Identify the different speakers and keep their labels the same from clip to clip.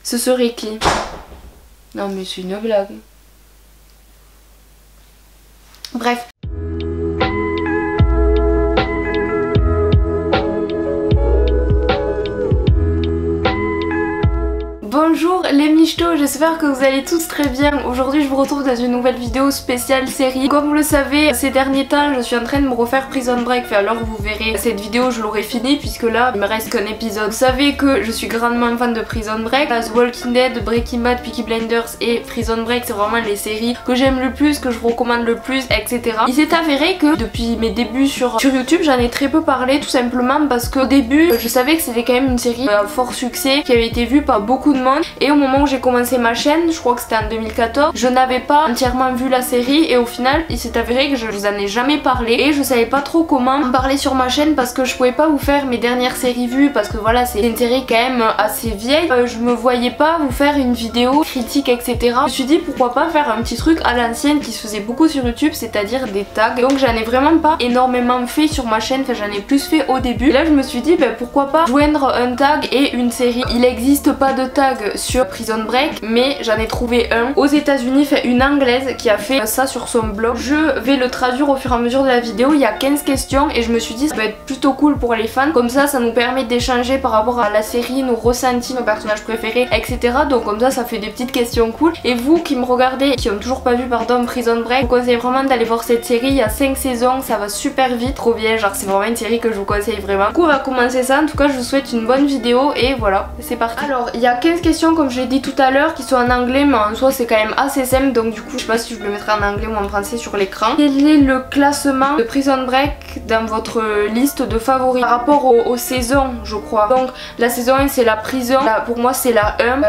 Speaker 1: Ce serait qui? Non mais c'est une blague. Bref. Bonjour les michtos, j'espère que vous allez tous très bien. Aujourd'hui je vous retrouve dans une nouvelle vidéo spéciale série. Comme vous le savez, ces derniers temps je suis en train de me refaire Prison Break. Enfin, alors vous verrez cette vidéo, je l'aurai finie puisque là il me reste qu'un épisode. Vous savez que je suis grandement fan de Prison Break. The Walking Dead, Breaking Bad, Peaky Blinders et Prison Break, c'est vraiment les séries que j'aime le plus, que je recommande le plus, etc. Il s'est avéré que depuis mes débuts sur YouTube, j'en ai très peu parlé, tout simplement parce qu'au début je savais que c'était quand même une série à fort succès qui avait été vue par beaucoup de monde. Et au moment où j'ai commencé ma chaîne, je crois que c'était en 2014, je n'avais pas entièrement vu la série et au final il s'est avéré que je vous en ai jamais parlé et je savais pas trop comment en parler sur ma chaîne parce que je pouvais pas vous faire mes dernières séries vues parce que voilà, c'est une série quand même assez vieille. Je me voyais pas vous faire une vidéo critique, etc. Je me suis dit pourquoi pas faire un petit truc à l'ancienne qui se faisait beaucoup sur YouTube, c'est-à-dire des tags. Donc j'en ai vraiment pas énormément fait sur ma chaîne, enfin j'en ai plus fait au début. Et là je me suis dit pourquoi pas joindre un tag et une série. Il n'existe pas de tag sur Prison Break, mais j'en ai trouvé un aux États-Unis, fait une anglaise qui a fait ça sur son blog. Je vais le traduire au fur et à mesure de la vidéo. Il y a 15 questions et je me suis dit ça peut être plutôt cool pour les fans. Comme ça nous permet d'échanger par rapport à la série, nos ressentis, nos personnages préférés, etc. Donc comme ça fait des petites questions cool. Et vous qui me regardez, qui ont toujours pas vu pardon Prison Break, je vous conseille vraiment d'aller voir cette série. Il y a 5 saisons, ça va super vite, trop bien, genre c'est vraiment une série que je vous conseille vraiment. Du coup on va commencer ça. En tout cas je vous souhaite une bonne vidéo et voilà, c'est parti. Alors il y a 15 questions comme je l'ai dit tout à l'heure qui sont en anglais, mais en soi c'est quand même assez simple, donc du coup je sais pas si je le mettrai en anglais ou en français sur l'écran. Quel est le classement de Prison Break dans votre liste de favoris par rapport aux saisons, je crois? Donc la saison 1 c'est la prison, pour moi c'est la 1,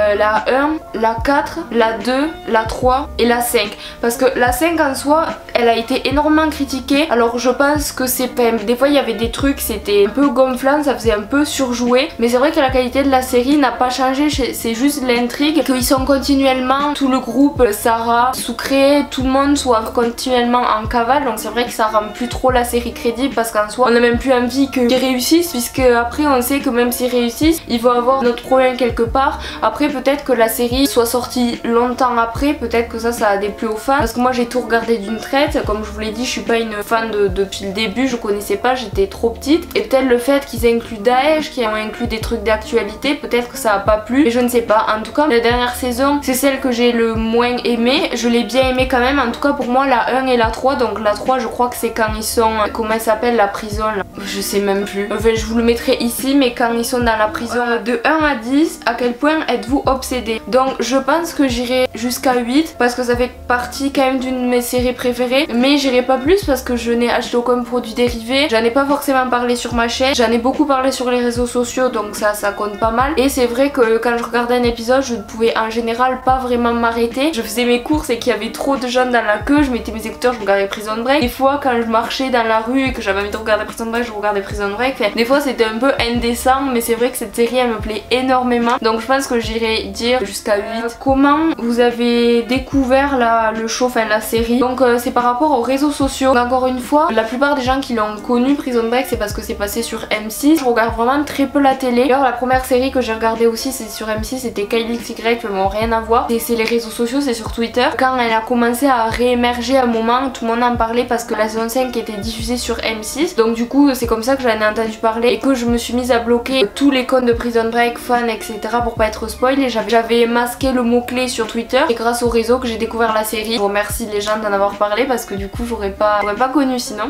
Speaker 1: la 4, la 2, la 3 et la 5, parce que la 5 en soi elle a été énormément critiquée. Alors je pense que c'est des fois il y avait des trucs, c'était un peu gonflant, ça faisait un peu surjoué, mais c'est vrai que la qualité de la série n'a pas changé, c'est juste l'intrigue, qu'ils sont continuellement, tout le groupe, Sarah, Sucré, tout le monde soit continuellement en cavale, donc c'est vrai que ça rend plus trop la série crédible parce qu'en soi on a même plus envie qu'ils réussissent, puisque après on sait que même s'ils réussissent ils vont avoir notre problème quelque part. Après peut-être que la série soit sortie longtemps après, peut-être que ça a déplu aux fans, parce que moi j'ai tout regardé d'une traite, comme je vous l'ai dit je suis pas une fan depuis le début, je connaissais pas, j'étais trop petite, et peut-être le fait qu'ils incluent Daesh, qu'ils ont inclus des trucs d'actualité, peut-être que ça a pas plu, mais je ne sais pas. En tout cas la dernière saison c'est celle que j'ai le moins aimée, je l'ai bien aimée quand même. En tout cas pour moi la 1 et la 3, donc la 3 je crois que c'est quand ils sont, comment elle s'appelle la prison là, je sais même plus, enfin je vous le mettrai ici, mais quand ils sont dans la prison, de 1 à 10 à quel point êtes-vous obsédé? Donc je pense que j'irai jusqu'à 8 parce que ça fait partie quand même d'une de mes séries préférées, mais j'irai pas plus parce que je n'ai acheté aucun produit dérivé, j'en ai pas forcément parlé sur ma chaîne, j'en ai beaucoup parlé sur les réseaux sociaux, donc ça compte pas mal. Et c'est vrai que quand je regardais un épisode je ne pouvais en général pas vraiment m'arrêter, je faisais mes courses et qu'il y avait trop de gens dans la queue, je mettais mes écouteurs, je regardais Prison Break. Des fois quand je marchais dans la rue et que j'avais envie de regarder Prison Break, je regardais Prison Break. Enfin, des fois c'était un peu indécent, mais c'est vrai que cette série elle me plaît énormément, donc je pense que j'irai dire jusqu'à 8. Comment vous avez découvert le show, enfin la série? Donc c'est par rapport aux réseaux sociaux. Donc, encore une fois, la plupart des gens qui l'ont connu Prison Break c'est parce que c'est passé sur M6. Je regarde vraiment très peu la télé. D'ailleurs la première série que j'ai regardée aussi c'est sur M6, c'était Kylie XY, mais bon rien à voir. C'est les réseaux sociaux, c'est sur Twitter. Quand elle a commencé à réémerger à un moment, tout le monde en parlait parce que la saison 5 était diffusée sur M6. Donc du coup c'est comme ça que j'en ai entendu parler et que je me suis mise à bloquer tous les comptes de Prison Break, fans, etc. pour pas être spoil. Et j'avais masqué le mot-clé sur Twitter et grâce au réseau que j'ai découvert la série. Je vous remercie les gens d'en avoir parlé parce que du coup j'aurais pas connu sinon.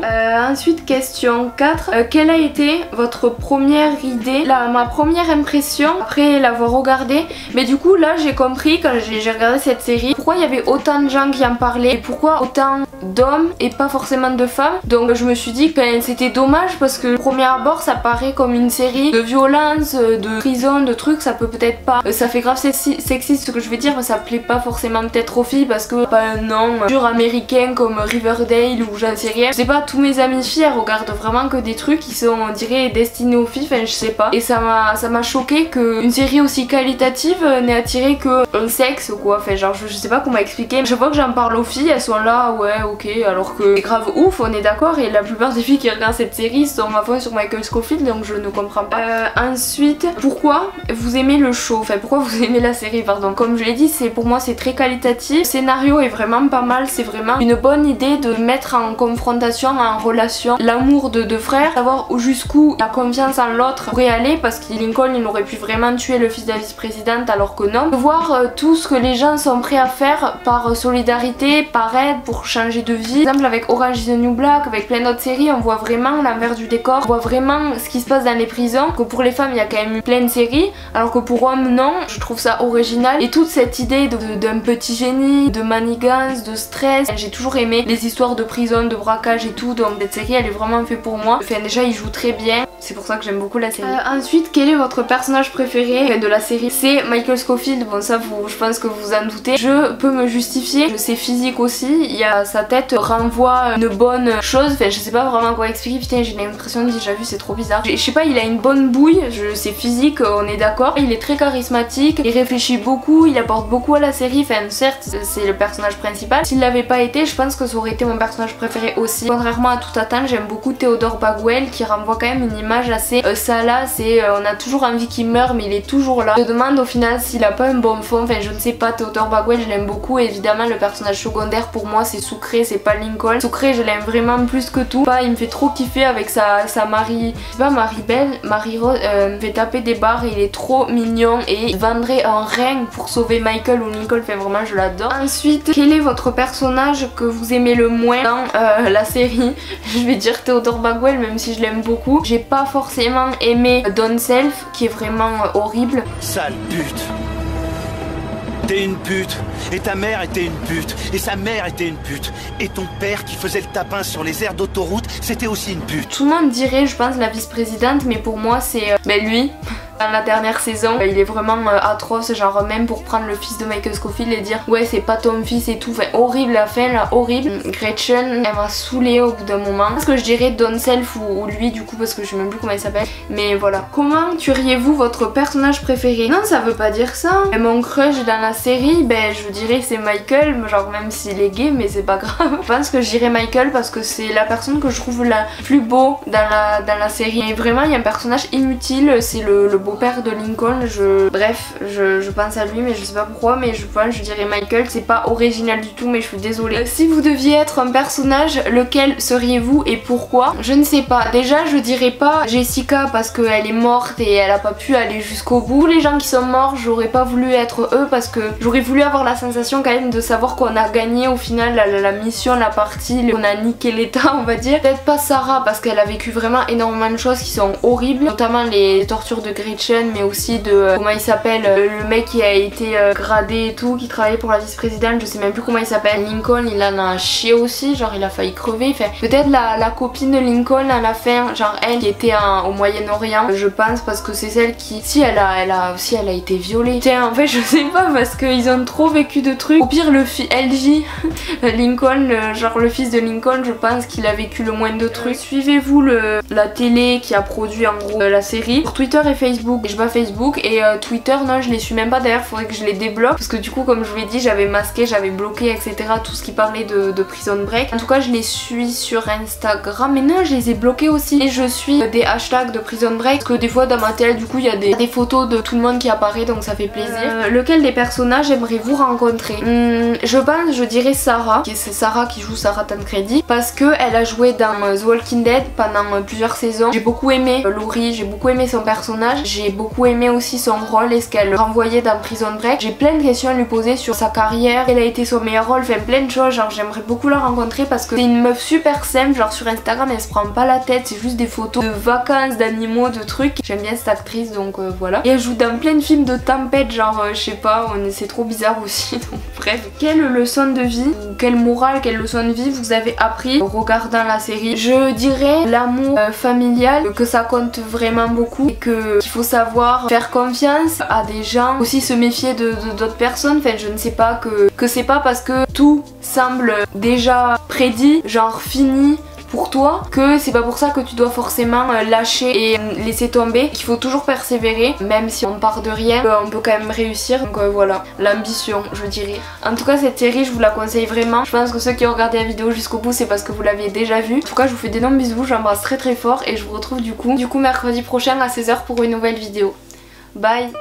Speaker 1: Ensuite question 4. Quelle a été votre première idée, ma première impression après l'avoir regardée? Mais du coup là j'ai compris quand j'ai regardé cette série pourquoi il y avait autant de gens qui en parlaient et pourquoi autant d'hommes et pas forcément de femmes. Donc je me suis dit que c'était dommage parce que au premier abord ça paraît comme une série de violence, de prison, de trucs, ça peut peut-être pas, ça fait grave sexiste ce que je vais dire, mais ça plaît pas forcément peut-être aux filles parce que pas un nom pur américain comme Riverdale ou j'en sais rien. Je sais pas, tous mes amis filles elles regardent vraiment que des trucs qui sont on dirait destinés aux filles, enfin je sais pas, et ça m'a choqué qu'une série aussi qualitative n'ait attiré que un sexe quoi, enfin genre je sais pas comment expliquer. Je vois que j'en parle aux filles, elles sont là ouais ok, alors que c'est grave ouf, on est d'accord, et la plupart des filles qui regardent cette série sont ma foi sur Michael Scofield, donc je ne comprends pas. Ensuite, pourquoi vous aimez le show, enfin pourquoi vous aimez la série, pardon. Comme je l'ai dit, pour moi c'est très qualitatif, le scénario est vraiment pas mal, c'est vraiment une bonne idée de mettre en confrontation, en relation, l'amour de deux frères, savoir jusqu'où la confiance en l'autre pourrait aller, parce que Lincoln il aurait pu vraiment tuer le fils de la vice-présidente alors que non. De voir tout ce que les gens sont prêts à faire par solidarité, par aide, pour changer de vie. Par exemple avec Orange is the New Black, avec plein d'autres séries, on voit vraiment l'envers du décor, on voit vraiment ce qui se passe dans les prisons, que pour les femmes il y a quand même eu plein de séries, alors que pour hommes non. Je trouve ça original, et toute cette idée d'un petit génie, de manigance, de stress, j'ai toujours aimé les histoires de prison, de braquage et tout, donc cette série elle est vraiment faite pour moi. Enfin déjà il joue très bien, c'est pour ça que j'aime beaucoup la série. Ensuite, quel est votre personnage préféré de la série? C'est Michael Scofield, bon ça je pense que vous en doutez. Je peux me justifier, c'est physique aussi, il y a sa tête renvoie une bonne chose, enfin je sais pas vraiment quoi expliquer, putain j'ai l'impression de déjà vu, c'est trop bizarre. Je sais pas, il a une bonne bouille, c'est physique, on est d'accord. Il est très charismatique, il réfléchit beaucoup, il apporte beaucoup à la série, enfin certes c'est le personnage principal. S'il l'avait pas été, je pense que ça aurait été mon personnage préféré aussi. Contrairement à toute attente, j'aime beaucoup Theodore Bagwell qui renvoie quand même une image assez salace, et on a toujours envie qu'il meure mais il est toujours là. Je me demande au final s'il a pas un bon fond, enfin je ne sais pas. Theodore Bagwell je l'aime beaucoup, et évidemment le personnage secondaire pour moi c'est Sucré, c'est pas Lincoln. Sucré je l'aime vraiment plus que tout, il me fait trop kiffer avec sa Marie, c'est pas Marie-Belle, Marie-Rose, me fait taper des barres, et il est trop mignon et il vendrait un rein pour sauver Michael ou Lincoln, fait vraiment je l'adore. Ensuite, quel est votre personnage que vous aimez le moins dans la série? Je vais dire Theodore Bagwell même si je l'aime beaucoup. J'ai pas forcément aimé Don Self qui est vraiment horrible.
Speaker 2: Sale pute. T'es une pute, et ta mère était une pute, et sa mère était une pute, et ton père qui faisait le tapin sur les aires d'autoroute, c'était aussi une pute.
Speaker 1: Tout le monde dirait, je pense, la vice-présidente, mais pour moi c'est lui. Dans la dernière saison, il est vraiment atroce, genre même pour prendre le fils de Michael Scofield et dire ouais c'est pas ton fils et tout, enfin horrible la fin là, horrible. Gretchen elle m'a saoulée au bout d'un moment. Je pense que je dirais Don Self ou lui du coup, parce que je sais même plus comment il s'appelle, mais voilà. Comment tueriez-vous votre personnage préféré? Non, ça veut pas dire ça. Et mon crush dans la série, ben je dirais que c'est Michael, genre même s'il est gay, mais c'est pas grave. Je pense que je dirais Michael parce que c'est la personne que je trouve la plus beau dans la série. Et vraiment il y a un personnage inutile, c'est le beau-père de Lincoln, bref, je pense à lui mais je sais pas pourquoi, mais je dirais Michael, c'est pas original du tout mais je suis désolée. Si vous deviez être un personnage, lequel seriez-vous et pourquoi? Je ne sais pas, déjà je dirais pas Jessica parce qu'elle est morte et elle a pas pu aller jusqu'au bout. Les gens qui sont morts, j'aurais pas voulu être eux parce que j'aurais voulu avoir la sensation quand même de savoir qu'on a gagné au final la mission, la partie, qu'on a niqué l'état on va dire. Peut-être pas Sarah parce qu'elle a vécu vraiment énormément de choses qui sont horribles, notamment les tortures de Gretchen, mais aussi de comment il s'appelle, le mec qui a été gradé et tout, qui travaillait pour la vice-présidente, je sais même plus comment il s'appelle. Lincoln il en a chié aussi, genre il a failli crever. Enfin, peut-être la copine de Lincoln à la fin, genre elle qui était au Moyen-Orient, je pense, parce que c'est celle qui, si elle a été violée. Tiens, en fait je sais pas parce qu'ils ont trop vécu de trucs. Au pire le LJ Lincoln, genre le fils de Lincoln, je pense qu'il a vécu le moins de trucs. Suivez-vous la télé qui a produit en gros la série sur Twitter et Facebook? Et je vois Facebook et Twitter non je les suis même pas, d'ailleurs faudrait que je les débloque parce que du coup comme je vous l'ai dit j'avais masqué, j'avais bloqué etc tout ce qui parlait de Prison Break. En tout cas je les suis sur Instagram, mais non je les ai bloqués aussi, et je suis des hashtags de Prison Break parce que des fois dans ma télé du coup il y a des photos de tout le monde qui apparaît donc ça fait plaisir. Lequel des personnages aimeriez-vous rencontrer? Je pense, je dirais Sarah, c'est Sarah qui joue Sarah Tancredi parce que elle a joué dans The Walking Dead pendant plusieurs saisons. J'ai beaucoup aimé Laurie, j'ai beaucoup aimé son personnage, j'ai beaucoup aimé aussi son rôle et ce qu'elle renvoyait dans Prison Break. J'ai plein de questions à lui poser sur sa carrière, quel a été son meilleur rôle, enfin plein de choses, genre j'aimerais beaucoup la rencontrer parce que c'est une meuf super simple, genre sur Instagram elle se prend pas la tête, c'est juste des photos de vacances, d'animaux, de trucs. J'aime bien cette actrice donc voilà. Et elle joue dans plein de films de tempête, genre je sais pas, c'est trop bizarre aussi donc bref. Quelle leçon de vie, ou quelle morale, quelle leçon de vie vous avez appris en regardant la série? Je dirais l'amour familial, que ça compte vraiment beaucoup et qu'il faut savoir faire confiance à des gens, aussi se méfier d'autres personnes. Enfin je ne sais pas, que c'est pas parce que tout semble déjà prédit, genre fini, pour toi que c'est pas pour ça que tu dois forcément lâcher et laisser tomber, qu'il faut toujours persévérer, même si on part de rien, on peut quand même réussir. Donc voilà, l'ambition je dirais. En tout cas cette série je vous la conseille vraiment. Je pense que ceux qui ont regardé la vidéo jusqu'au bout c'est parce que vous l'aviez déjà vue. En tout cas je vous fais d'énormes bisous, j'embrasse très très fort et je vous retrouve du coup mercredi prochain à 16h pour une nouvelle vidéo. Bye.